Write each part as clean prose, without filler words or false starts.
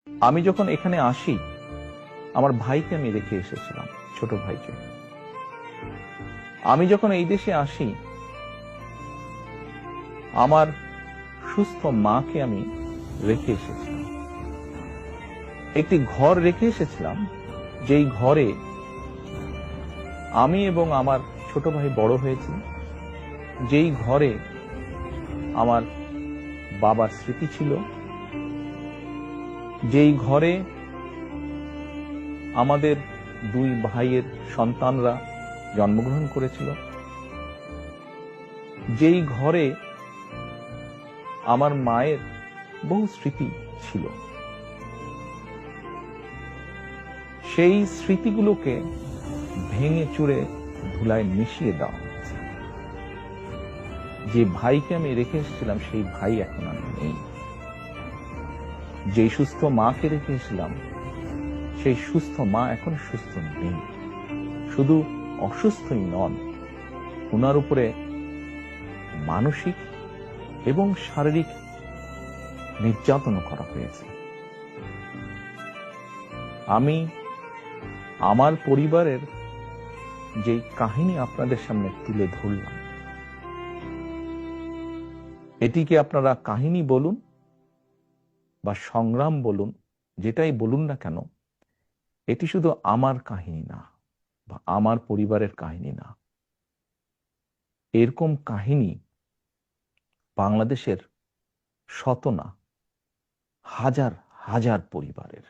আমি যখন এখানে আসি, আমার ভাইকে আমি রেখে এসেছিলাম, ছোট ভাইকে। আমি যখন এই দেশে আসি, আমার সুস্থ মাকে আমি রেখে এসেছিলাম। একটি ঘর রেখে এসেছিলাম, যেই ঘরে আমি এবং আমার ছোট ভাই বড় হয়েছি, যেই ঘরে আমার বাবার স্মৃতি ছিল, যেই ঘরে আমাদের দুই ভাইয়ের সন্তানরা জন্মগ্রহণ করেছিল, যেই ঘরে আমার মায়ের বহু স্মৃতি ছিল, সেই স্মৃতিগুলোকে ভেঙে চুরে ধুলায় মিশিয়ে দেওয়া হয়েছে। যে ভাইকে আমি রেখে এসেছিলাম, সেই ভাই এখন আর নেই। যে সুস্থ মাকে রেখে এসেছিলাম, সেই সুস্থ মা এখন সুস্থ নেই। শুধু অসুস্থই নন, ওনার উপরে মানসিক এবং শারীরিক নির্যাতন করা হয়েছে। আমি আমার পরিবারের যে কাহিনী আপনাদের সামনে তুলে ধরলাম, এটিকে আপনারা কাহিনী বলুন বা সংগ্রাম বলুন, যেটাই বলুন না কেন, এটি শুধু আমার কাহিনী না বা আমার পরিবারের কাহিনী না। এরকম কাহিনী বাংলাদেশের শত না হাজার হাজার পরিবারের,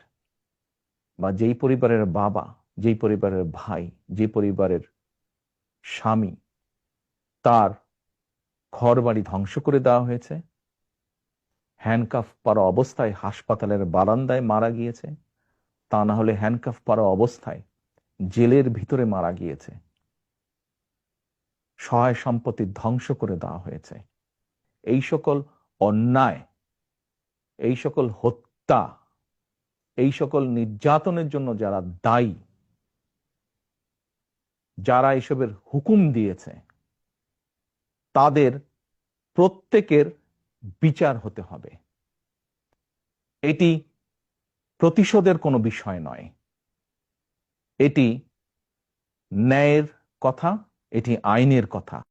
বা যেই পরিবারের বাবা, যেই পরিবারের ভাই, যে পরিবারের স্বামী, তার ঘর বাড়ি ধ্বংস করে দেওয়া হয়েছে, হ্যান্ডকাফ পরা অবস্থায় হাসপাতালের বারান্দায় মারা গিয়েছে, তা না হলে হ্যান্ডকাফ পরা অবস্থায় জেলের ভিতরে মারা গিয়েছে, সহায় সম্পত্তি ধ্বংস করে দেওয়া হয়েছে। এই সকল অন্যায়, এই সকল হত্যা, এই সকল নির্যাতনের জন্য যারা দায়ী, যারা এসবের হুকুম দিয়েছে, তাদের প্রত্যেকের বিচার হতে হবে। এটি প্রতিশোধের কোনো বিষয় নয়, এটি ন্যায়ের কথা, এটি আইনের কথা।